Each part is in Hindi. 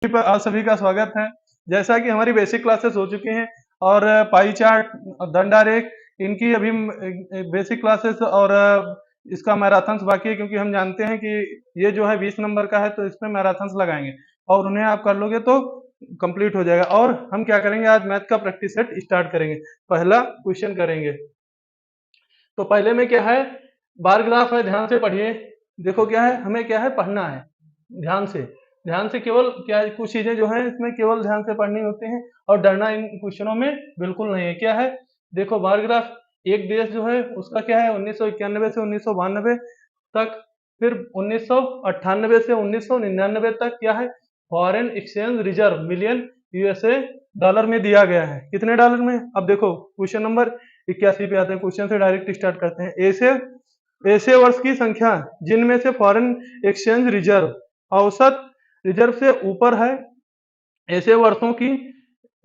पर आप सभी का स्वागत है। जैसा कि हमारी बेसिक क्लासेस हो चुकी हैं और पाई चार्ट, दंड आरेख, इनकी अभी बेसिक क्लासेस और इसका मैराथन्स बाकी है, क्योंकि हम जानते हैं कि ये जो है 20 नंबर का है, तो इसमें मैराथन्स लगाएंगे और उन्हें आप कर लोगे तो कंप्लीट हो जाएगा। और हम क्या करेंगे, आज मैथ का प्रैक्टिस सेट स्टार्ट करेंगे। पहला क्वेश्चन करेंगे। तो पहले में क्या है, बार ग्राफ है, ध्यान से पढ़िए। देखो क्या है, हमें क्या है पढ़ना है, ध्यान से केवल क्या है, कुछ चीजें जो है इसमें केवल ध्यान से पढ़नी होती हैं और डरना इन क्वेश्चनों में बिल्कुल नहीं है। क्या है, देखो बार ग्राफ, एक देश जो है उसका क्या है 1991 से 1992 तक, फिर 1998 से 1999 तक क्या है, foreign exchange reserve million USA dollar में दिया गया है। कितने डॉलर में? अब देखो क्वेश्चन नंबर 81 पे आते हैं। क्वेश्चन से डायरेक्ट स्टार्ट करते हैं। ऐसे वर्ष की संख्या जिनमें से फॉरेन एक्सचेंज रिजर्व औसत रिजर्व से ऊपर है, ऐसे वर्षों की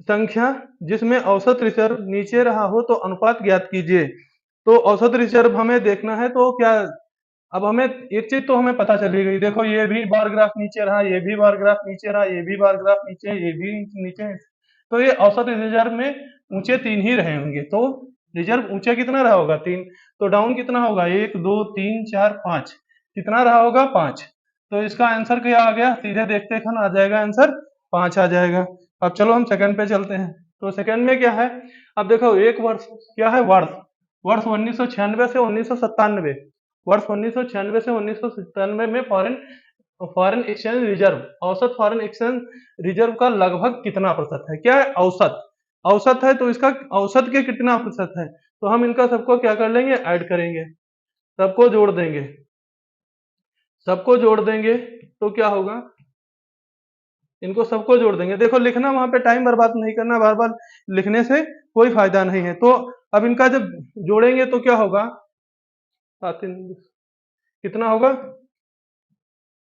संख्या जिसमें औसत रिजर्व नीचे रहा हो तो अनुपात ज्ञात कीजिए। तो औसत रिजर्व हमें देखना है, तो क्या, अब हमें एक चीज तो हमें पता चली गई। देखो ये भी बार ग्राफ नीचे रहा, ये भी बार ग्राफ नीचे रहा, ये भी बार ग्राफ नीचे, ये भी नीचे, तो ये औसत रिजर्व में ऊंचे 3 ही रहे होंगे। तो रिजर्व ऊंचा कितना रहा होगा? 3। तो डाउन कितना होगा? 1 2 3 4 5। कितना रहा होगा? 5। तो इसका आंसर क्या आ गया? सीधे देखते खन आ जाएगा आंसर, 5 आ जाएगा। अब चलो हम सेकंड पे चलते हैं। तो सेकंड में क्या है, अब देखो एक वर्ष क्या है, वर्ष 1996 से 1997, वर्ष 1996 से 1997 में फॉरेन एक्सचेंज रिजर्व, औसत फॉरेन एक्सचेंज रिजर्व का लगभग कितना प्रतिशत है? क्या है? औसत है, तो इसका औसत के कितना प्रतिशत है? तो हम इनका सबको क्या कर लेंगे, ऐड करेंगे, सबको जोड़ देंगे, तो क्या होगा, इनको सबको जोड़ देंगे। देखो लिखना, वहां पे टाइम बर्बाद नहीं करना, बार बार लिखने से कोई फायदा नहीं है। तो अब इनका जब जोड़ेंगे तो क्या होगा, कितना होगा?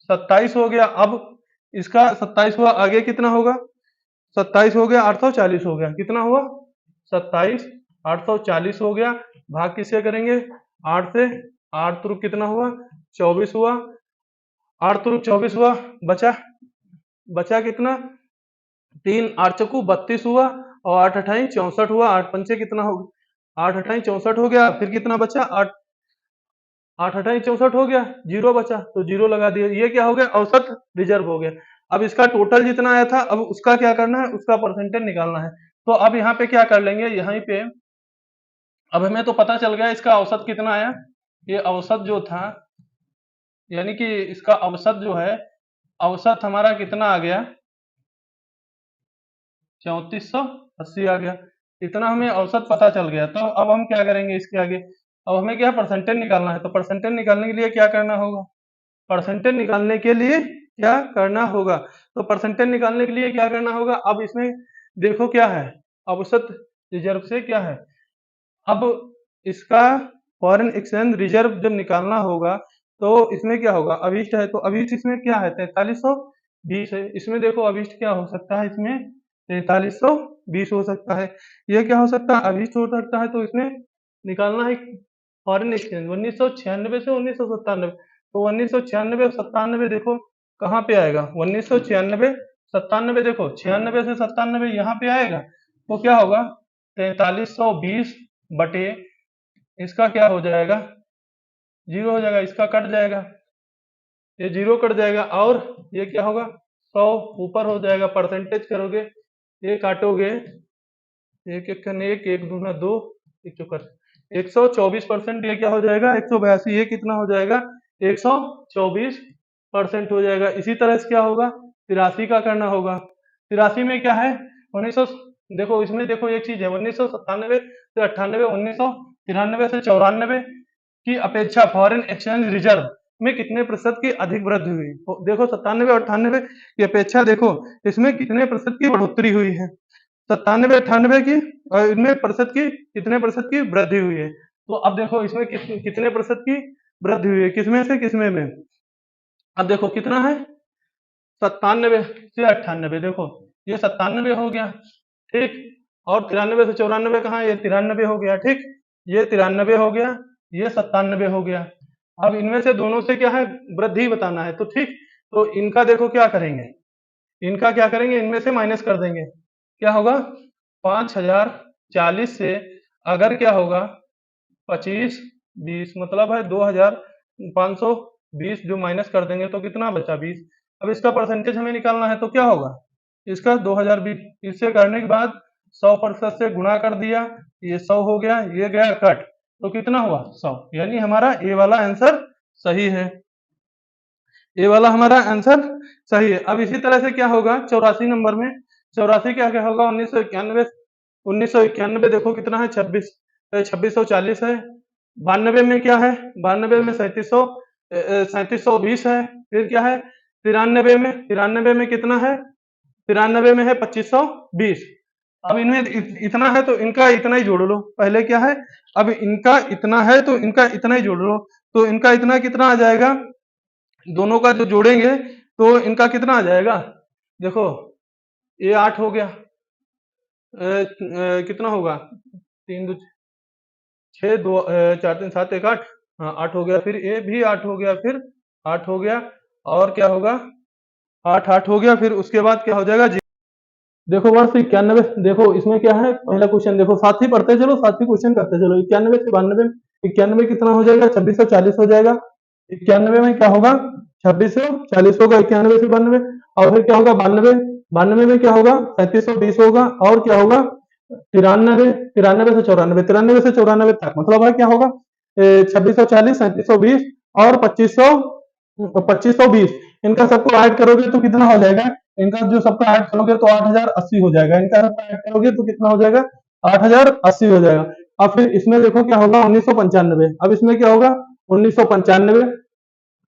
27 हो गया। अब इसका 27 हुआ, आगे कितना होगा? 27 हो गया, 840 हो गया। कितना हुआ? 27 840 हो गया। भाग किससे करेंगे? 8 से। 8 तुरुक कितना हुआ? 24 हुआ। 8 तुरुक 24 हुआ। बचा बचा कितना? 3 8 चक्कू 32 हुआ और 8 अठाई 64 हुआ। 8 पंचे कितना हो? 8 अठाई 64 हो गया। फिर कितना बचा? 8 8 अठाई 64 हो गया, जीरो बचा तो जीरो लगा दिया। ये क्या हो गया? औसत रिजर्व हो गया। अब इसका टोटल जितना आया था, अब उसका क्या करना है, उसका परसेंटेज निकालना है। तो अब यहाँ पे क्या कर लेंगे, यहीं पे अब हमें तो पता चल गया इसका औसत कितना आया। ये औसत जो था, यानी कि इसका औसत जो है, औसत हमारा कितना आ गया? 3480 आ गया। इतना हमें औसत पता चल गया। तो अब हम क्या करेंगे इसके आगे, अब हमें क्या परसेंटेज निकालना है। तो परसेंटेज निकालने के लिए क्या करना होगा, परसेंटेज निकालने के लिए क्या करना होगा, तो परसेंटेज निकालने के लिए क्या करना होगा। अब इसमें देखो क्या है, औसत रिजर्व से क्या है, अब इसका फॉरेन एक्सचेंज रिजर्व जब निकालना होगा तो इसमें क्या होगा, अभिष्ट है, तो अभिष्ट इसमें क्या है, 4320 है। इसमें देखो अभिष्ट क्या हो सकता है, इसमें 4320 हो सकता है। ये क्या हो सकता है, अभिष्ट हो सकता है। तो इसमें निकालना है फॉरेन एक्सचेंज 1996 से 1997। तो 1996 और 97 देखो कहाँ पे आएगा, 1996 97, देखो 96 से 97 यहाँ पे आएगा। तो क्या होगा, 4320 बटे इसका क्या हो जाएगा, जीरो हो जाएगा, इसका कट जाएगा, ये जीरो कट जाएगा और ये क्या होगा, 100 ऊपर हो जाएगा। परसेंटेज करोगे, ये काटोगे, एक एक कन एक, एक दूना दो, एक चौकर 124%। ये क्या हो जाएगा, 182। ये कितना हो जाएगा, 124% हो जाएगा। इसी तरह से क्या होगा, 83 का करना होगा। 83 में क्या है, 1900, देखो इसमें देखो एक चीज है, 1997 से 98, 1993 से 94 की अपेक्षा फॉरेन एक्सचेंज रिजर्व में कितने प्रतिशत की अधिक वृद्धि हुई। तो देखो 97 और 98 की अपेक्षा देखो इसमें कितने प्रतिशत की बढ़ोतरी हुई है, 97 98 की, और इनमें प्रतिशत की कितने प्रतिशत की वृद्धि हुई है। तो अब देखो इसमें कितने प्रतिशत की वृद्धि हुई है, किसमें से किसमें में। अब देखो कितना है, 97 से 98, देखो ये 97 हो गया, ठीक, और 93 से 94 कहाँ है, ये 93 हो गया, ठीक, ये 93 हो गया, ये 97 हो गया। अब इनमें से दोनों से क्या है, वृद्धि बताना है। तो ठीक, तो इनका देखो क्या करेंगे, इनका क्या करेंगे, इनमें से माइनस कर देंगे, क्या होगा 5040 से अगर क्या होगा 25 20 मतलब है 2520 जो माइनस कर देंगे तो कितना बचा 20। अब इसका परसेंटेज हमें निकालना है तो क्या होगा, इसका 2020 इससे करने के बाद 100% से गुणा कर दिया, ये 100 हो गया, ये गया कट, तो कितना हुआ 100, यानी हमारा ए वाला आंसर सही है। ए वाला हमारा आंसर सही है। अब इसी तरह से क्या होगा 84 नंबर में, 84 क्या क्या होगा 1991, 1991 देखो कितना है 26, 2640 है। 92 में क्या है, 92 में 3720 है। फिर क्या है 93 में कितना है, 93 में है 2520। अब इनमें इतना है तो इनका इतना ही जोड़ लो, पहले क्या है, अब इनका इतना है तो इनका इतना ही जोड़ लो, तो इनका इतना कितना आ जाएगा, दोनों का जो जोड़ेंगे तो इनका कितना आ जाएगा, देखो ये 8 हो गया, कितना होगा 3 2 6 2 4 3 7 1 8, हाँ 8 हो गया, फिर ये भी 8 हो गया, फिर 8 हो गया, और क्या होगा 8 8 हो गया, फिर उसके बाद क्या हो जाएगा देखो वर्ष 91, देखो इसमें क्या है पहला क्वेश्चन, देखो साथ ही पढ़ते चलो, साथ ही क्वेश्चन करते चलो। 91 से 92, 91 कितना हो जाएगा 2640 हो जाएगा। 91 में क्या होगा 2640 होगा 91 से 92, और फिर क्या होगा 92, 92 में क्या होगा 3720 होगा, और क्या होगा 93, 93 से 94, 93 से 94 तक मतलब है क्या होगा 2640, 3720 और 2520, इनका सबको ऐड करोगे तो कितना हो जाएगा, इनका जो सबका ऐड करोगे तो 8080 हो जाएगा, इनका सबका ऐड करोगे तो कितना हो जाएगा 8080 हो जाएगा। अब फिर इसमें देखो क्या होगा 1995, अब इसमें क्या होगा 1995,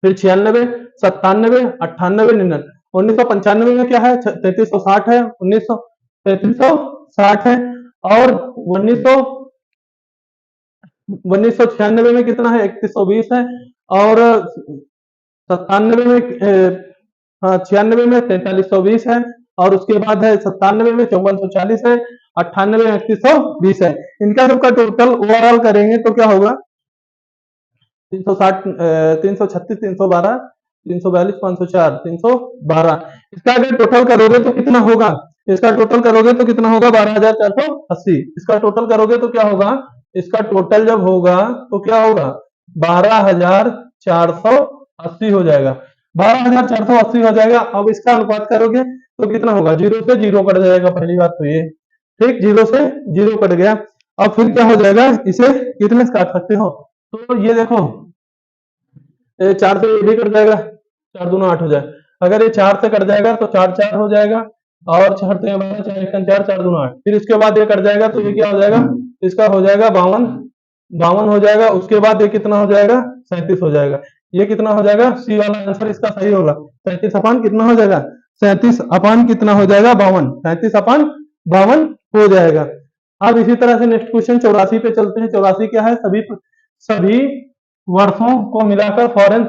फिर 96, 97, 98, 99। 1995 में क्या है 3360 है, 3360 है, और 1996 में कितना है 3120 है, और 97 में हाँ 96 में 4320 है, और उसके बाद है 97 में 5440 है, 98 में 3120 है। इनका सबका टोटल ओवरऑल करेंगे तो क्या होगा 360, 336, 312, 342, 504, 312। इसका अगर टोटल करोगे तो कितना होगा, इसका टोटल करोगे तो कितना होगा 12480। इसका टोटल करोगे तो क्या होगा, इसका टोटल जब होगा तो क्या होगा 12480 हो जाएगा, 12480 हो जाएगा। अब इसका अनुपात करोगे तो कितना होगा, जीरो से जीरो कट जाएगा, पहली बात तो ये ठीक, जीरो से जीरो कट गया। अब फिर क्या हो जाएगा, इसे कितने से काट सकते हो, तो ये देखो 4 से ये भी कट जाएगा, 4 दूना 8 हो जाए, अगर ये 4 से कट जाएगा तो 4 4 हो जाएगा, और 4 से 12, 4 1 4, 4 दूना 8, फिर इसके बाद ये कट जाएगा तो ये क्या हो जाएगा, इसका हो जाएगा 52, 52 हो जाएगा। उसके बाद ये कितना हो जाएगा 37 हो जाएगा, ये कितना हो जाएगा, सी वाला आंसर इसका सही होगा। 37 अपान कितना हो जाएगा, 37 अपान कितना हो जाएगा 52, 37 अपान 52 हो जाएगा। अब इसी तरह से नेक्स्ट क्वेश्चन 84 पे चलते हैं। 84 क्या है, सभी सभी वर्षों को मिलाकर foreign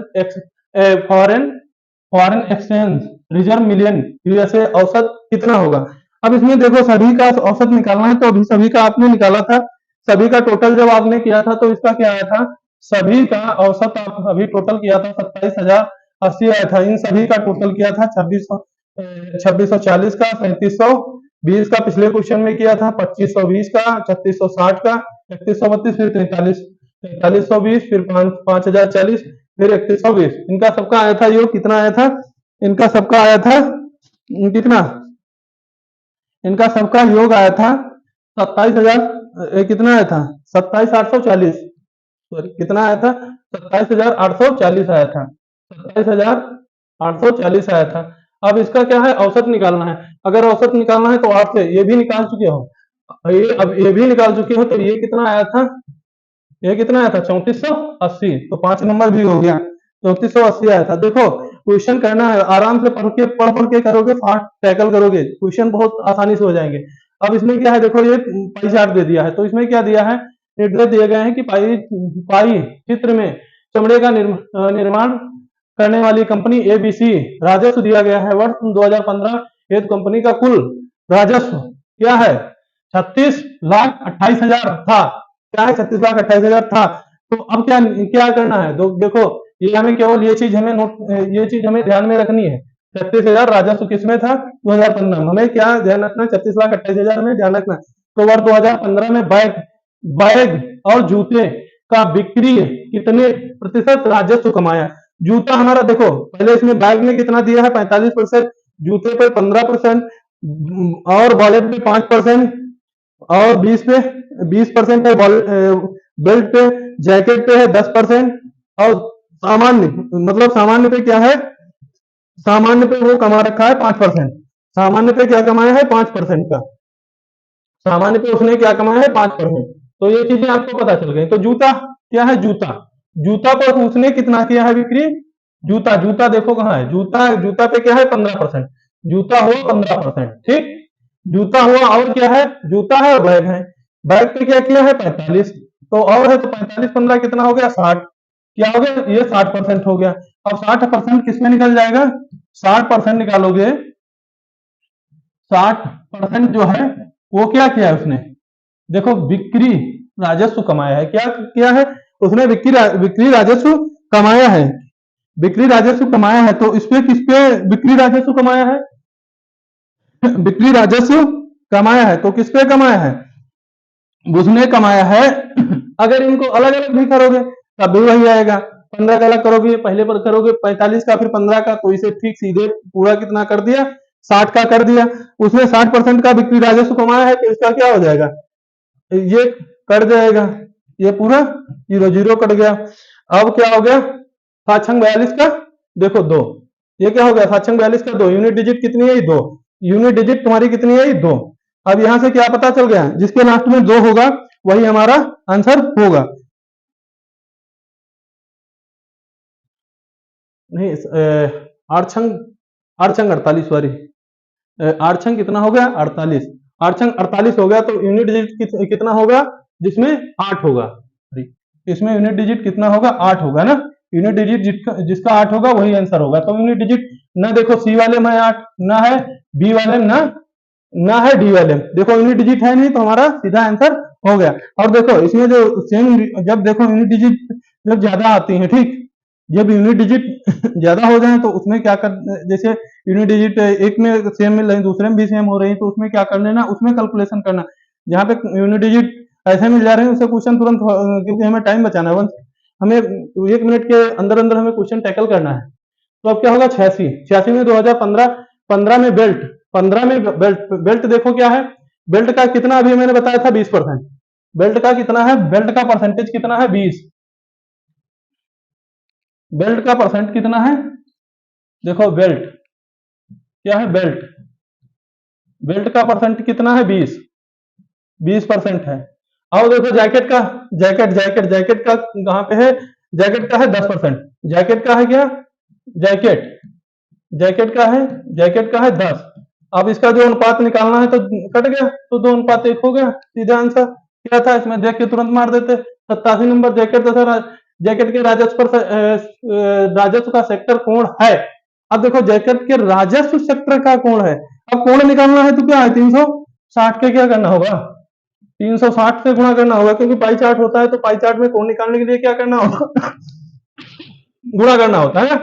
foreign exchange reserve million USA औसत कितना होगा। अब इसमें देखो सभी का औसत निकालना है, तो अभी सभी का आपने निकाला था, सभी का टोटल जब आपने किया था तो इसका क्या आया था, सभी का औसत आप अभी टोटल किया था 27,080 आया था। इन सभी का टोटल किया था 2640 का, 3720 का पिछले क्वेश्चन में किया था, 2520 का, 3660 का, 3132, फिर 4320, फिर 5040, फिर 3120। इनका सबका आया था योग कितना आया था, इनका सबका आया था कितना, इनका सबका योग आया था 27,000 कितना आया था 27,840, सॉरी कितना आया था 27,840 आया था, 27,840 आया था। अब इसका क्या है औसत निकालना है, अगर औसत निकालना है तो 8 से ये भी निकाल चुके हो, अब ये भी निकाल चुके हो, तो ये कितना आया था, ये कितना आया था 3480, तो 5 नंबर भी हो गया, 3480 आया था। देखो क्वेश्चन करना है आराम से पढ़ के करोगे, फास्ट टैकल करोगे, क्वेश्चन बहुत आसानी से हो जाएंगे। अब इसमें क्या है, देखो ये पाई चार्ट दे दिया है, तो इसमें क्या दिया है, निर्देश दिए गए हैं कि पाई चित्र में चमड़े का निर्माण करने वाली कंपनी एबीसी राजस्व दिया गया है वर्ष 2015 हेतु कंपनी का कुल राजस्व क्या है 36,28,000 था, क्या है 36,28,000 था। तो अब क्या क्या करना है, तो देखो ये हमें केवल ये चीज हमें ध्यान में रखनी है। 36,000 राजस्व किसमें था? 2015 में। हमें क्या ध्यान रखना? 36,28,000 में ध्यान रखना। तो वर्ष 2015 में बैग बैग और जूते का बिक्री कितने प्रतिशत राजस्व कमाया? जूता हमारा देखो, पहले इसमें बैग में कितना दिया है? 45%, जूते पे 15%, और वॉलेट पे 5%, और 20% है बेल्ट पे, जैकेट पे है 10%, और सामान्य, मतलब सामान्य पे क्या है? सामान्य पे वो कमा रखा है 5%। सामान्य पे क्या कमाया है? 5% का। सामान्य पे उसने क्या कमाया है? 5%। तो ये चीजें आपको पता चल गई। तो जूता क्या है? जूता, जूता पर उसने कितना किया है बिक्री? जूता, जूता देखो कहाँ है? जूता, जूता पे क्या है? 15%। जूता हुआ 15%, ठीक। जूता हुआ, और क्या है? जूता है और बैग है। बैग पे क्या किया है? 45। तो और है, तो 45 15 कितना हो गया? 60। क्या हो गया? ये 60% हो गया। अब 60% किसमें निकल जाएगा? 60% निकालोगे, 60% जो है वो क्या किया है उसने? देखो, बिक्री राजस्व कमाया है। क्या किया है उसने? बिक्री राजस्व कमाया है। बिक्री राजस्व कमाया है, तो इसपे किसपे बिक्री राजस्व कमाया है? बिक्री राजस्व कमाया है, तो किसपे कमाया है? उसने कमाया है। अगर इनको अलग अलग भी करोगे तब भी वही आएगा। 15 का अलग करोगे, पहले पर करोगे 45 का, फिर 15 का, तो इसे ठीक सीधे पूरा कितना कर दिया? 60 का कर दिया। उसने 60% का बिक्री राजस्व कमाया है, तो इसका क्या हो जाएगा? ये कट जाएगा, ये पूरा जीरो जीरो कट गया। अब क्या हो गया? 7×42 का देखो 2। ये क्या हो गया? 7×42 का 2। यूनिट डिजिट कितनी है? 2। यूनिट डिजिट तुम्हारी कितनी है? 2। अब यहां से क्या पता चल गया? जिसके लास्ट में 2 होगा वही हमारा आंसर होगा। नहीं, आरछंग, आरछंग 48, सॉरी, आरछंग कितना हो गया? 48। आरछंग 48 हो गया, तो यूनिट डिजिट कितना होगा? जिसमें 8 होगा। इसमें यूनिट डिजिट कितना होगा? 8 होगा ना। यूनिट डिजिट जिसका 8 होगा वही आंसर होगा। तो यूनिट डिजिट ना, देखो सी वाले में 8 ना है, बी वाले में ना है, डी वाले में देखो यूनिट डिजिट है नहीं, तो हमारा सीधा आंसर हो गया। और देखो इसमें जो सेम, जब देखो यूनिट डिजिट जब ज्यादा आती है, ठीक, जब यूनिट डिजिट ज्यादा हो जाए तो उसमें क्या कर, जैसे यूनिट डिजिट एक में सेम मिल रही, दूसरे में भी सेम हो रही, तो उसमें क्या कर लेना? उसमें कैलकुलेशन करना। जहाँ पे यूनिट डिजिट ऐसे मिल जा रहे हैं उसे क्वेश्चन तुरंत, क्योंकि हमें टाइम बचाना है, हमें 1 मिनट के अंदर अंदर हमें क्वेश्चन टैकल करना है। तो अब क्या होगा? 86। 86 में 2015, 15 में बेल्ट, 15 में बेल्ट, बेल्ट देखो क्या है? बेल्ट का कितना अभी मैंने बताया था? 20%। बेल्ट का कितना है? बेल्ट का परसेंटेज कितना है? 20। बेल्ट का परसेंट कितना है? देखो बेल्ट क्या है? बेल्ट, बेल्ट का परसेंट कितना है? 20। 20% है। अब देखो जैकेट का, जैकेट का कहां पे है? जैकेट का है 10%। जैकेट का है क्या? जैकेट, जैकेट का है, जैकेट का है 10। अब इसका जो अनुपात निकालना है तो कट गया, तो 2:1 हो गया। सीधा आंसर क्या था? इसमें देख के तुरंत मार देते। 87 नंबर जैकेट तथा जैकेट के राजस्व पर राजस्व का सेक्टर कौन है? अब देखो जैकेट के राजस्व सेक्टर का कौन है। अब कौन निकालना है तो क्या है? 360 के क्या करना होगा? 360 से गुणा करना होगा, क्योंकि पाई चार्ट होता है, तो पाई चार्ट में कौन निकालने के लिए क्या करना होगा? गुणा करना होता है।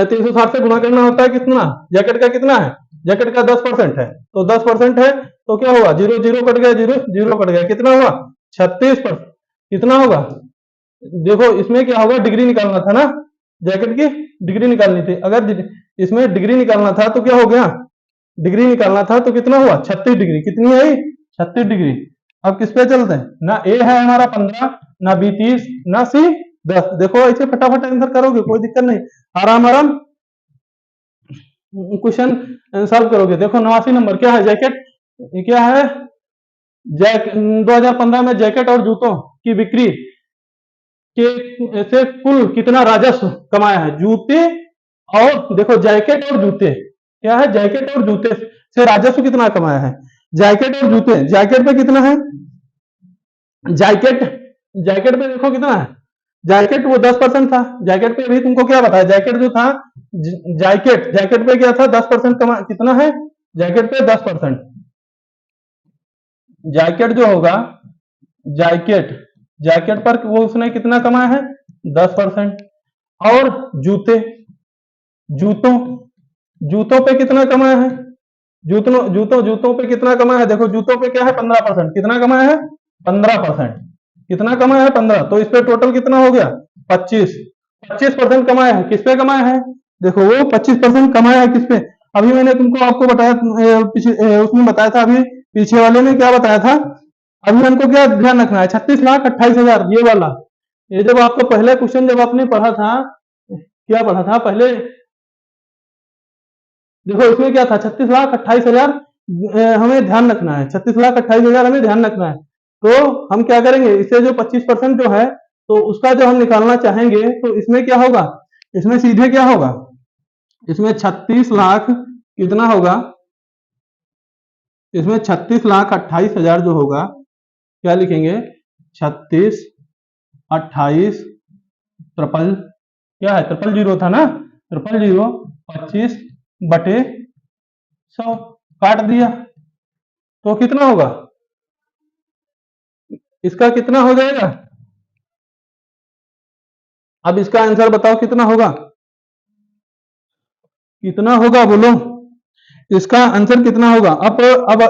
360 से गुणा करना होता है। कितना? जैकेट का कितना है? जैकेट का 10% है, तो 10% है, तो क्या हुआ? जीरो जीरो कट गया, जीरो जीरो कट गया, कितना हुआ? 36%। कितना होगा? देखो इसमें क्या होगा? डिग्री निकालना था ना, जैकेट की डिग्री निकालनी थी। अगर इसमें डिग्री निकालना था तो क्या हो गया? डिग्री निकालना था तो कितना हुआ? 36 डिग्री। कितनी आई? 36 डिग्री। अब किस पे चलते हैं? ना ए है हमारा 15, ना बी 30, ना सी 10। देखो ऐसे फटाफट आंसर करोगे, कोई दिक्कत नहीं, आराम आराम क्वेश्चन सॉल्व करोगे। देखो 89 नंबर क्या है? जैकेट, क्या है? 2015 में जैकेट और जूतों की बिक्री के से कुल कितना राजस्व कमाया है? जूते और देखो जैकेट और जूते, क्या है? जैकेट और जूते से राजस्व कितना कमाया है? जैकेट और जूते, जैकेट पे कितना है? जैकेट, जैकेट पे देखो कितना है? जैकेट वो 10% था। जैकेट पे अभी तुमको क्या बताया? जैकेट जो था, जैकेट, जैकेट पे क्या था? 10% कमा, कितना है? जैकेट पे 10%। जैकेट जो होगा, जैकेट, जैकेट पर वो उसने कितना कमाया है? 10%। और जूते, जूतों जूतों पे कितना कमाया है, जूतों जूतों जूतों पे कितना कमाया है, देखो जूतों पे क्या है 15%, कितना कमाया है 15%, कितना कमाया है 15, तो इस पे टोटल कितना हो गया 25, 25% कमाया है, किस पे कमाया है, देखो वो 25% कमाया है किस पे, अभी मैंने तुमको आपको बताया उसमें बताया था, अभी पीछे वाले में क्या बताया था, अभी हमको क्या ध्यान रखना है 36,28,000 ये वाला, ये जब आपको पहले क्वेश्चन जब आपने पढ़ा था, क्या पढ़ा था पहले, देखो इसमें क्या था 36,28,000, हमें ध्यान रखना है 36,28,000 हमें ध्यान रखना है, तो हम क्या करेंगे इसे जो 25% जो है, तो उसका जो हम निकालना चाहेंगे तो इसमें क्या होगा, इसमें सीधे क्या होगा, इसमें 36 लाख कितना होगा, इसमें 36,28,000 जो होगा, क्या लिखेंगे 36 28 ट्रिपल, क्या है ट्रिपल जीरो था ना, ट्रिपल जीरो 25 बटे 100 काट दिया, तो कितना होगा, इसका कितना हो जाएगा, अब इसका आंसर बताओ कितना होगा, कितना होगा बोलो, इसका आंसर कितना होगा, अब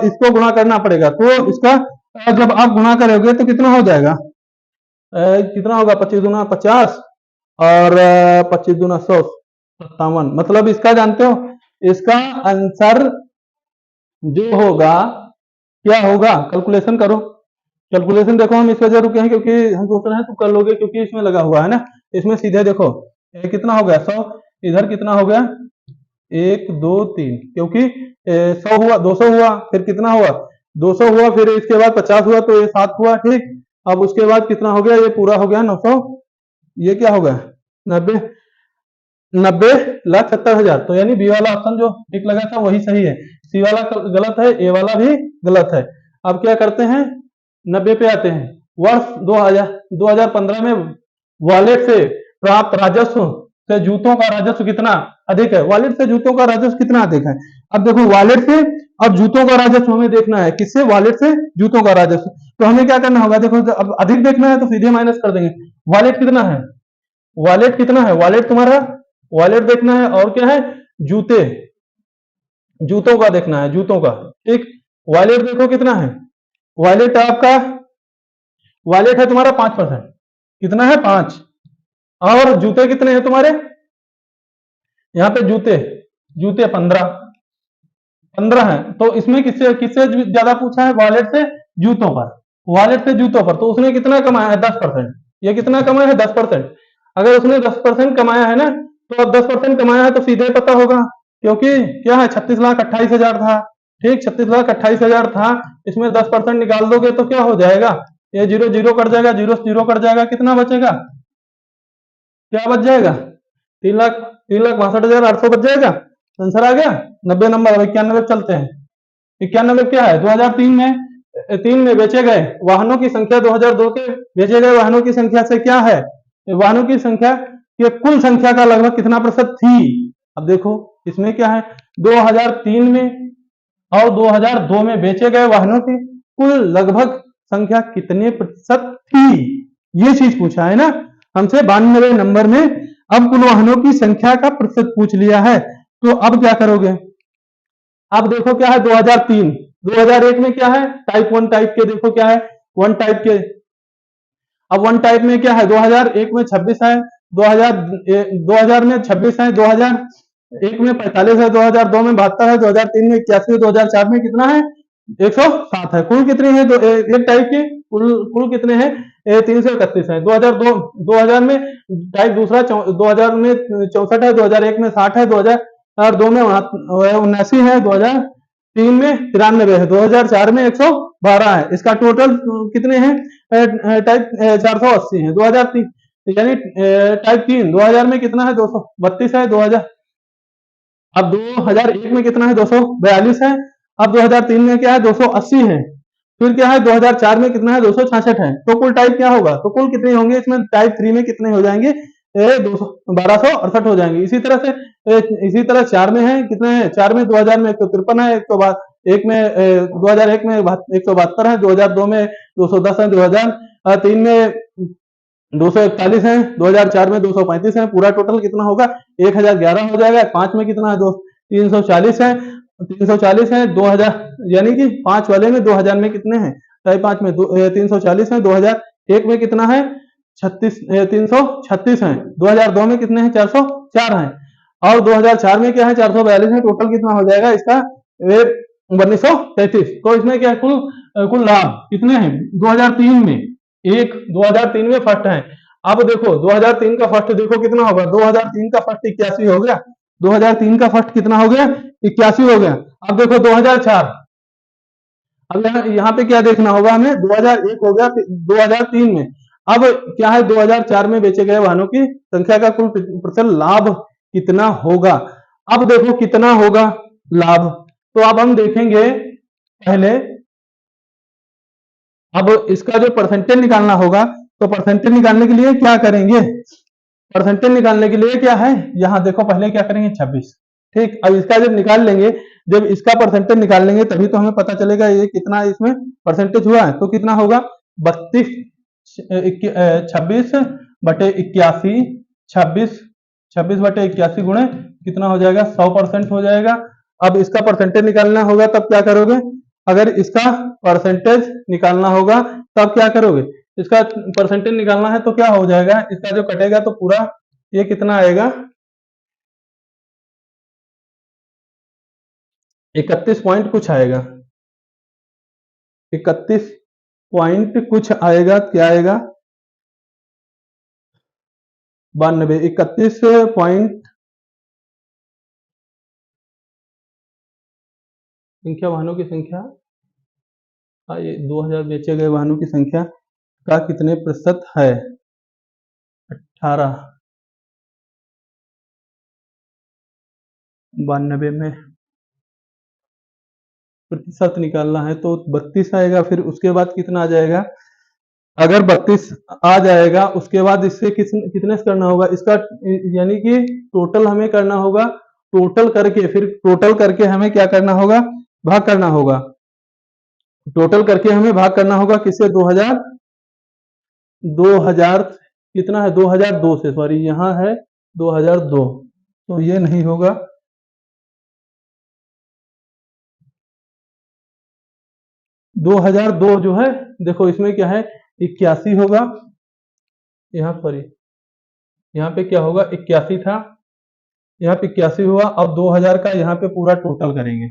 इसको गुणा करना पड़ेगा, तो इसका जब आप गुणा करोगे तो कितना हो जाएगा, कितना होगा 25 दूना 50 और 25 दूना 100 57, मतलब इसका जानते हो, इसका आंसर जो होगा क्या होगा, कैलकुलेशन करो, कैलकुलेशन देखो, हम इस वजह रुके हैं क्योंकि हम सोच रहे हैं तुम कर लोगे क्योंकि इसमें लगा हुआ है ना, इसमें सीधे देखो कितना हो गया 100, इधर कितना हो गया 1 2 3, क्योंकि 100 हुआ 200 हुआ, फिर कितना हुआ 200 हुआ, फिर इसके बाद 50 हुआ तो ये 7 हुआ, ठीक, अब उसके बाद कितना हो गया, ये पूरा हो गया 900, ये क्या हो गया 90, 90,70,000, तो यानी बी वाला ऑप्शन जो टिक लगा था वही सही है, सी वाला गलत है, ए वाला भी गलत है। अब क्या करते हैं 90 पे आते हैं, वर्ष 2015 में वॉलेट से प्राप्त राजस्व से जूतों का राजस्व कितना अधिक है, वॉलेट से जूतों का राजस्व कितना अधिक है, अब देखो वॉलेट से अब जूतों का राजस्व हमें देखना है, किससे, वॉलेट से जूतों का राजस्व, तो हमें क्या करना होगा, देखो अब अधिक देखना है तो सीधे माइनस कर देंगे, वॉलेट कितना है, वॉलेट कितना है, वॉलेट तुम्हारा, वॉलेट देखना है, और क्या है जूते, जूतों का देखना है, जूतों का, ठीक, वॉलेट देखो कितना है, वॉलेट आपका, वॉलेट है तुम्हारा 5%, कितना है 5, और जूते कितने हैं तुम्हारे, यहाँ पे जूते, जूते 15 है, तो इसमें किससे किससे ज्यादा पूछा है, वॉलेट से जूतों पर, वॉलेट से जूतों पर, तो उसने कितना कमाया है 10%, ये कितना कमाया है 10%, अगर उसने 10% कमाया है ना, तो अब 10% कमाया है तो सीधे पता होगा, क्योंकि क्या है 36,28,000 था, ठीक 36,28,000 था, इसमें 10% निकाल दोगे तो क्या हो जाएगा, ये जीरो जीरो कट जाएगा, जीरो जीरो कट जाएगा, कितना बचेगा, क्या बच जाएगा 3,62,800 बच जाएगा, आंसर आ गया 90 नंबर। अब 91 चलते हैं, 91 क्या है 2003 में, 3 में बेचे गए वाहनों की संख्या 2002 के बेचे गए वाहनों की संख्या से क्या है, वाहनों की संख्या के कुल संख्या का लगभग कितना प्रतिशत थी, अब देखो इसमें क्या है 2003 में और 2002 में बेचे गए वाहनों की कुल लगभग संख्या कितने प्रतिशत थी, ये चीज पूछा है ना हमसे 92 नंबर में। अब कुल वाहनों की संख्या का प्रतिशत पूछ लिया है, तो अब क्या करोगे, अब देखो क्या है 2003, 2001 में क्या है टाइप 1 टाइप के, देखो क्या है 1 टाइप के, अब 1 टाइप में क्या है 2001 में 26 है, 2000 में 26 है, 2001 में 45 है, 2002 में 72 है, 2003 में 81 है, 2004 में कितना है 107 है, कुल कितनी है एक टाइप की, कुल कितने हैं 331 है, 2000 में टाइप दूसरा 2000 में 64 है, 2001 में 60 है, 2002 में 79 है, 2003 में 93 है, 2004 में 112 है, इसका टोटल कितने हैं टाइप 480 है, 2003 यानी टाइप 3 2000 में कितना है 232 है, 2000 अब 2001 में कितना है 242 है, अब 2003 में क्या है 280 है, फिर क्या है 2004 में कितना है 266 है, तो कुल टाइप क्या होगा, तो कुल कितने होंगे इसमें टाइप 3 में कितने हो जाएंगे 1268 हो जाएंगे, इसी तरह से इसी तरह 4 में है कितने हैं, 4 में 2000 में 153 है, एक में 2001 में 172 है, 2002 में 210 है, 2003 में 241 है, 2004 में 235 है, पूरा टोटल कितना होगा 1011 हो जाएगा, 5 में कितना है 340 है, 340 है, 2000 यानी कि 5 वाले में 2000 में कितने हैं, टाइप 5 में 340 है, 2001 में कितना है 336 है, 2002 में कितने हैं 404 है, और 2004 में क्या है 442 है। टोटल कितना हो जाएगा इसका 1933। तो इसमें क्या है कुल लाभ कितने हैं 2003 में, एक 2003 में फर्स्ट है। अब देखो 2003 का फर्स्ट देखो कितना होगा, 2003 का फर्स्ट 81 हो गया, 2003 का फर्स्ट कितना हो गया 81 हो गया। अब देखो 2004, अब यहाँ पे क्या देखना होगा हमें, 2001 हो गया 2003 में, अब क्या है 2004 में बेचे गए वाहनों की संख्या का कुल प्रतिशत लाभ कितना होगा। अब देखो कितना होगा लाभ, तो अब हम देखेंगे पहले, अब इसका जो परसेंटेज निकालना होगा, तो परसेंटेज निकालने के लिए क्या करेंगे, परसेंटेज निकालने के लिए क्या है, यहाँ देखो पहले क्या करेंगे 26, ठीक। अब इसका जब निकाल लेंगे, जब इसका परसेंटेज निकाल लेंगे तभी तो हमें पता चलेगा ये कितना इसमें परसेंटेज हुआ है। तो कितना होगा 26/81, 26/81 गुणे कितना हो जाएगा 100% हो जाएगा। अब इसका परसेंटेज निकालना होगा तब क्या करोगे, अगर इसका परसेंटेज निकालना होगा तब क्या करोगे, इसका परसेंटेज निकालना है तो क्या हो जाएगा, इसका जो कटेगा तो पूरा ये कितना आएगा 31 पॉइंट कुछ आएगा, 31 पॉइंट कुछ आएगा, क्या आएगा 92, 31 पॉइंट संख्या वाहनों की संख्या, ये 2000 बेचे गए वाहनों की संख्या का कितने प्रतिशत है, 18, 92 में प्रतिशत निकालना है तो 32 आएगा। फिर उसके बाद कितना आ जाएगा, अगर 32 आ जाएगा उसके बाद इससे कितने से करना होगा इसका, यानी कि टोटल हमें करना होगा, टोटल करके फिर टोटल करके हमें क्या करना होगा, भाग करना होगा, टोटल करके हमें भाग करना होगा किससे 2000 कितना है 2002 से, सॉरी यहाँ है 2002, तो ये नहीं होगा, 2002 जो है देखो इसमें क्या है 81 होगा, यहाँ सॉरी यहाँ पे क्या होगा 81 था, यहाँ पे 81 हुआ। अब 2000 का यहाँ पे पूरा टोटल करेंगे,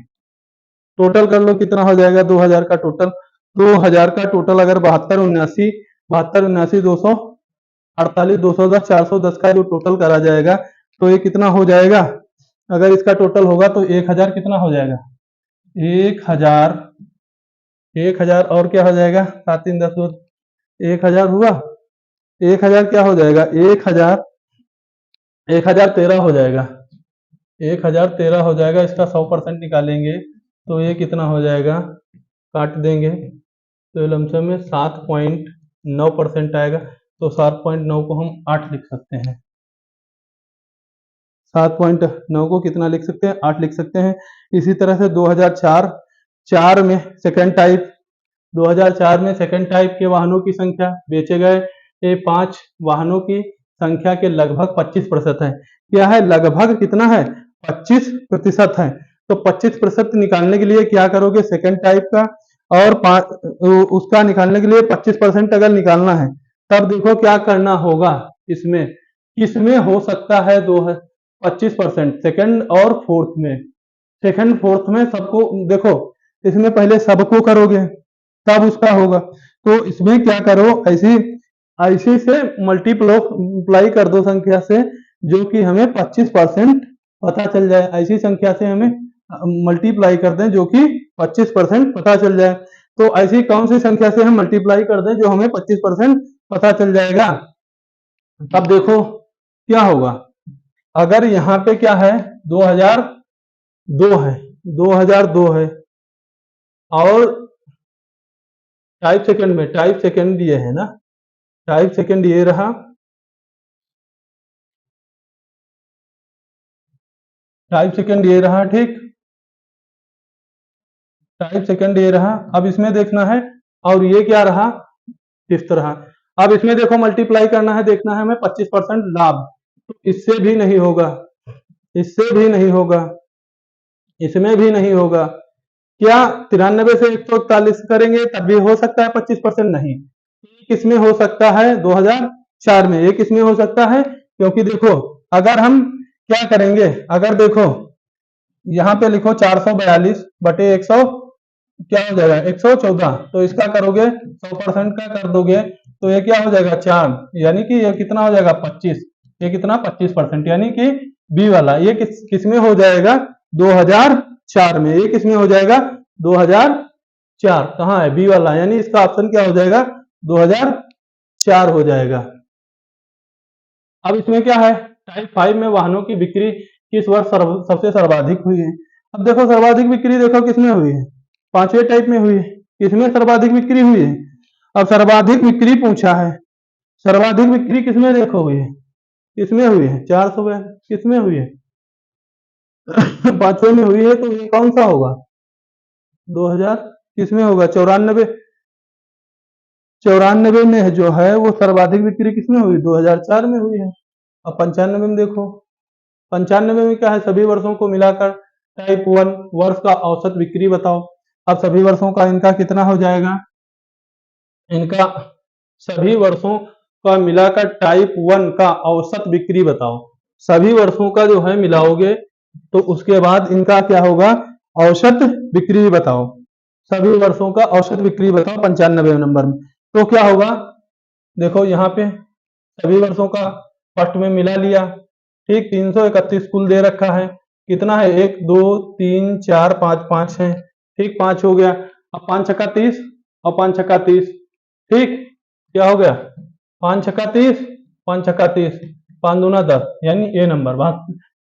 टोटल कर लो कितना हो जाएगा 2000 का टोटल, 2000 का टोटल अगर 72 79 248 210 410 का जो टोटल करा जाएगा तो ये कितना हो जाएगा, अगर इसका टोटल होगा तो 1000 कितना हो जाएगा 1000 और क्या हो जाएगा 7 3 10 1000 हुआ, 1000 क्या हो जाएगा 1013 हो जाएगा, 1013 हो जाएगा। इसका 100% निकालेंगे तो ये कितना हो जाएगा, काट देंगे तो लमसम में 7.9% आएगा, तो 7.9 को हम 8 लिख सकते हैं, 7.9 को कितना लिख सकते हैं 8 लिख सकते हैं। इसी तरह से 2004 में सेकंड टाइप, 2004 में सेकंड टाइप के वाहनों की संख्या बेचे गए 5 वाहनों की संख्या के लगभग 25% है, क्या है लगभग कितना है 25% है। तो 25% निकालने के लिए क्या करोगे सेकंड टाइप का, और उसका निकालने के लिए 25% अगर निकालना है तब देखो क्या करना होगा, इसमें किसमें हो सकता है 25% सेकंड और फोर्थ में, सेकंड फोर्थ में सबको देखो, इसमें पहले सबको करोगे तब उसका होगा, तो इसमें क्या करो ऐसी ऐसे से मल्टीप्लाई कर दो संख्या से जो कि हमें 25% पता चल जाए, ऐसी संख्या से हमें मल्टीप्लाई कर दें जो कि 25% पता चल जाए। तो ऐसी कौन सी संख्या से हम मल्टीप्लाई कर दें जो हमें 25% पता चल जाएगा, तब देखो क्या होगा, अगर यहाँ पे क्या है 2002 है, 2002 है और टाइप सेकंड में, टाइप सेकंड ये है ना, टाइप सेकंड ये रहा, टाइप सेकंड ये रहा, ठीक, टाइप सेकंड ये रहा। अब इसमें देखना है, और ये क्या रहा फिफ्थ रहा। अब इसमें देखो मल्टीप्लाई करना है, देखना है हमें 25% लाभ, तो इससे भी नहीं होगा, इससे भी नहीं होगा, इसमें भी नहीं होगा। क्या 93 से 141 करेंगे तब भी हो सकता है 25%? नहीं। किसमें हो सकता है? 2004 में। ये किसमें हो सकता है? क्योंकि देखो अगर हम क्या करेंगे, अगर देखो यहाँ पे लिखो 442 बटे 100 क्या हो जाएगा 114, तो इसका करोगे 100% का कर दोगे तो ये क्या हो जाएगा 4, यानी कि ये कितना हो जाएगा 25। ये कितना 25%, यानी कि बी वाला ये किसमें हो जाएगा 2004 में। ये किसमें हो जाएगा 2004, कहाँ है बी वाला, यानी इसका ऑप्शन क्या हो जाएगा 2004 हो जाएगा। अब इसमें क्या है टाइप 5 में वाहनों की बिक्री किस वर्ष सबसे सर्वाधिक हुई है। अब देखो सर्वाधिक बिक्री देखो किसमें हुई है, पांचवें टाइप में हुई है। किसमें सर्वाधिक बिक्री हुई है? अब सर्वाधिक बिक्री पूछा है, सर्वाधिक बिक्री किसमें देखो हुई है, किसमें हुई है 400 किसमें हुई है पांचवें में हुई है, तो ये कौन सा होगा 2000 किसमें होगा 94। 94 में जो है वो सर्वाधिक बिक्री किसमें हुई 2004 में हुई है। अब 95 में देखो, 95 में क्या है सभी वर्षों को मिलाकर टाइप 1 वर्ष का औसत बिक्री बताओ। अब सभी वर्षों का इनका कितना हो जाएगा, इनका सभी वर्षों का मिलाकर टाइप 1 का औसत बिक्री बताओ। सभी वर्षों का जो है मिलाओगे तो उसके बाद इनका क्या होगा औसत बिक्री बताओ। सभी वर्षों का औसत बिक्री बताओ 95 नंबर में। तो क्या होगा देखो यहाँ पे सभी वर्षों का फर्स्ट में मिला लिया, ठीक 331 कुल दे रखा है, कितना है 1 2 3 4 5 5 है, ठीक 5 हो गया। अब 5 छक्का 30 और 5 छक्का 30, ठीक क्या हो गया 5 छक्का 30 5 छक्का 30 5 दूना 10, यानी ए नंबर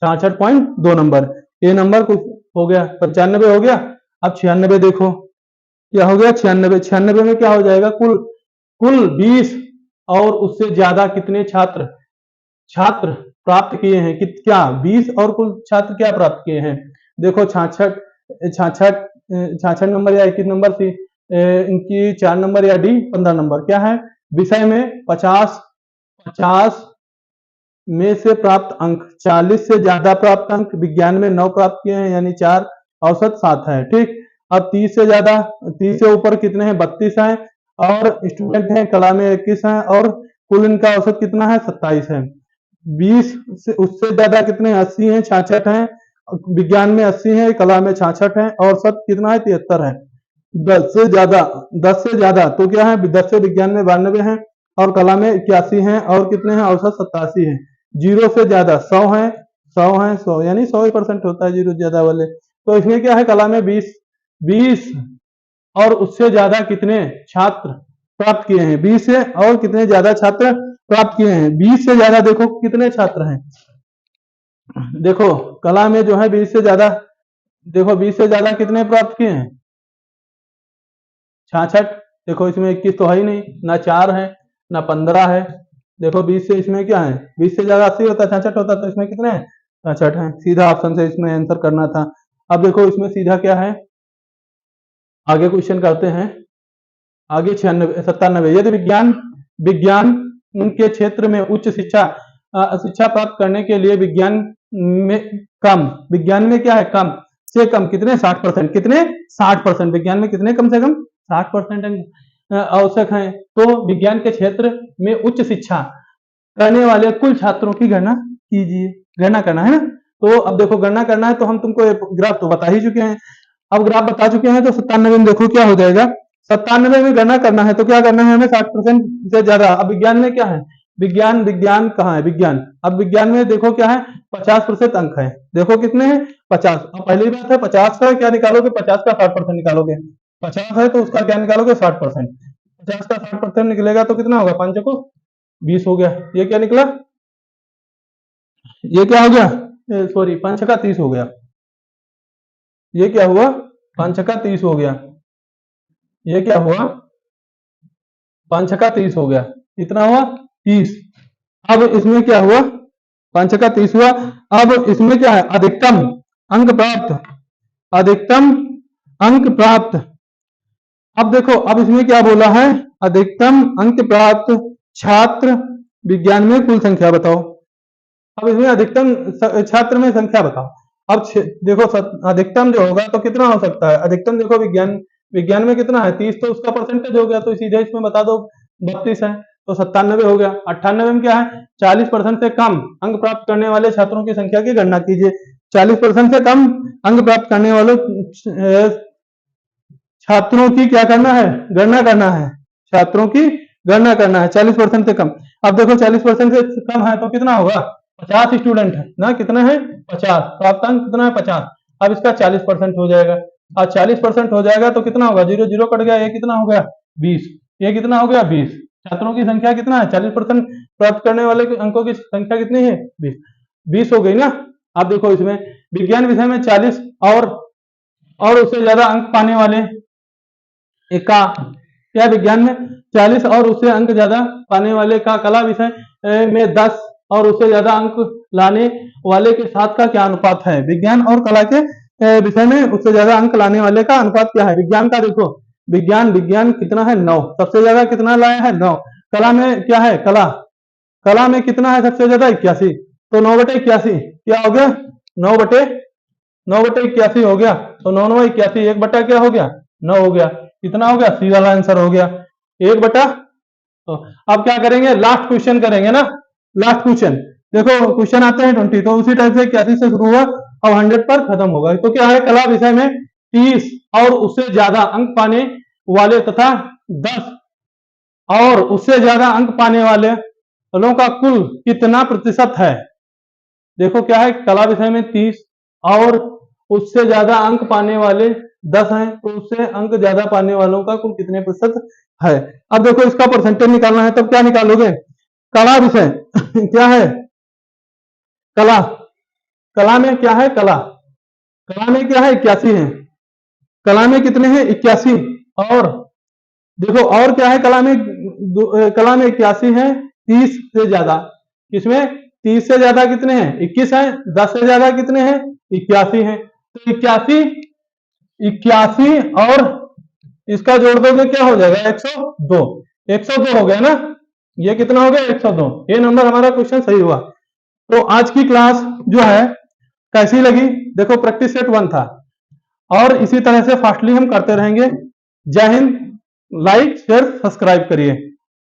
66.2 नंबर, ए नंबर कुछ हो गया 95 हो गया। अब 96 देखो क्या हो गया 96 में क्या हो जाएगा कुल 20 और उससे ज्यादा कितने छात्र छात्र प्राप्त किए हैं, क्या 20 और कुल छात्र क्या प्राप्त किए हैं। देखो 66 नंबर या 21 नंबर थी इनकी 4 नंबर या डी 15 नंबर, क्या है विषय में 50 में से प्राप्त अंक 40 से ज्यादा प्राप्त अंक, विज्ञान में 9 प्राप्त किए हैं यानी 4, औसत 7 है, ठीक। अब 30 से ज्यादा 30 से ऊपर कितने हैं 32 हैं और स्टूडेंट हैं कला में 21 हैं और कुल इनका औसत कितना है 27 है। 20 से उससे ज्यादा कितने 80 हैं 66 हैं, विज्ञान में 80 है कला में 66 है, औसत कितना है 73 है। 10 से ज्यादा तो क्या है 10 से विज्ञान में 92 है और कला में 81 है और कितने हैं औसत 87 है। 0 से ज्यादा 100 है 100 यानी 100% होता है 0 ज्यादा वाले। तो इसमें क्या है कला में 20 और उससे ज्यादा कितने छात्र प्राप्त किए हैं, 20 से और कितने ज्यादा छात्र प्राप्त किए हैं। 20 से ज्यादा देखो कितने छात्र हैं, देखो कला में जो है 20 से ज्यादा, देखो 20 से ज्यादा कितने प्राप्त किए हैं 66। देखो इसमें 21 तो है ही नहीं, ना 4 है ना 15 है। देखो 20 से इसमें क्या है 20 से ज्यादा 80 होता 66 होता, तो इसमें कितने हैं 66 है। सीधा ऑप्शन से इसमें आंसर करना था। अब देखो इसमें सीधा क्या है आगे क्वेश्चन करते हैं आगे 97 यदि विज्ञान के क्षेत्र में उच्च शिक्षा प्राप्त करने के लिए विज्ञान में क्या है कम से कम कितने 60%, कितने 60%, विज्ञान में कितने कम से कम 60% आवश्यक है। तो विज्ञान के क्षेत्र में उच्च शिक्षा करने वाले कुल छात्रों की गणना कीजिए, गणना करना है ना। तो अब देखो गणना करना है तो हम तुमको ग्राफ तो बता ही चुके हैं, अब ग्राफ बता चुके हैं तो 97 में देखो क्या हो जाएगा 97 में गणना करना है तो क्या करना है हमें 60% से ज्यादा। अब विज्ञान में क्या है विज्ञान कहाँ है विज्ञान, अब विज्ञान में देखो क्या है 50% अंक है, देखो कितने हैं 50। अब पहली बात है 50 का क्या निकालोगे 50 का 60% निकालोगे, 50 है तो उसका क्या निकालोगे 60%, 50 का 60% निकलेगा तो कितना होगा 5 को 20 हो गया। ये क्या निकला ये क्या हो गया सॉरी 5 का 30 हो गया, ये क्या हुआ 5 का 30 हो गया, ये क्या हुआ 5 का 30 हो गया, कितना हुआ 30। अब इसमें क्या हुआ 5 का 30 हुआ। अब इसमें क्या है अधिकतम अंक प्राप्त, अधिकतम अंक प्राप्त। अब देखो अब इसमें क्या बोला है अधिकतम अंक प्राप्त छात्र विज्ञान में कुल संख्या बताओ। अब इसमें अधिकतम छात्र में संख्या बताओ। अब देखो अधिकतम जो होगा तो कितना हो सकता है, अधिकतम देखो विज्ञान में कितना है 30, तो उसका परसेंटेज हो गया, तो सीधे इसमें बता दो 32 है, तो 97 हो गया। 98 में क्या है, 40% से कम अंक प्राप्त करने वाले छात्रों की संख्या की गणना कीजिए। 40% से कम अंक प्राप्त करने वाले छात्रों की क्या करना है, गणना करना है, छात्रों की गणना करना है 40% से कम। अब देखो 40% से कम है तो कितना होगा, 50 स्टूडेंट है ना, कितना है 50, प्राप्तांक कितना है 50। अब इसका 40% हो जाएगा, और 40% हो जाएगा तो कितना होगा, 0 0 कट गया, ये कितना हो गया 20, ये कितना हो गया 20। छात्रों की संख्या कितना है, 40% प्राप्त करने वाले अंकों की संख्या कितनी है 20 हो गई ना। अब देखो इसमें विज्ञान विषय में 40 और उससे ज्यादा अंक पाने वाले का क्या, विज्ञान में 40 और उससे अंक ज्यादा पाने वाले का कला विषय में 10 और उससे ज्यादा अंक लाने वाले के साथ का क्या अनुपात है। विज्ञान और कला के विषय में उससे ज्यादा अंक लाने वाले का अनुपात क्या है। विज्ञान का देखो, विज्ञान कितना है 9, सबसे ज्यादा कितना लाया है 9। कला में क्या है, कला में कितना है सबसे ज्यादा 81, तो 9/81 क्या हो गया, 9/81 हो गया, तो 9 9 81, 1 क्या हो गया 9 हो गया, कितना हो गया, सी वाला आंसर हो गया 1 तो अब क्या करेंगे, लास्ट क्वेश्चन करेंगे ना। लास्ट क्वेश्चन देखो, क्वेश्चन आते हैं 20, तो उसी टाइप से 81 से शुरू हुआ और 100 पर खत्म होगा। तो क्या है, कला विषय में 30 और उससे ज्यादा अंक पाने वाले तथा 10 और उससे ज्यादा अंक पाने वाले वालों का कुल कितना प्रतिशत है। देखो क्या है, कला विषय में 30 और उससे ज्यादा अंक पाने वाले 10 हैं, तो उससे अंक ज्यादा पाने वालों का कुल कितने प्रतिशत है। अब देखो इसका परसेंटेज निकालना है, तब क्या निकालोगे, कला विषय क्या है, कला में क्या है, कला में क्या है 81 है, कला में कितने हैं 81, और देखो और क्या है, कला में 81 है, 30 से ज्यादा, किसमें 30 से ज्यादा कितने हैं 21 है, 10 से ज्यादा कितने हैं 81 है, तो 81 और इसका जोड़ दोगे क्या हो जाएगा 102 हो गया ना, ये कितना हो गया 102, ये नंबर हमारा क्वेश्चन सही हुआ। तो आज की क्लास जो है कैसी लगी, देखो प्रैक्टिस सेट 1 था, और इसी तरह से फास्टली हम करते रहेंगे। जय हिंद, लाइक शेयर सब्सक्राइब करिए।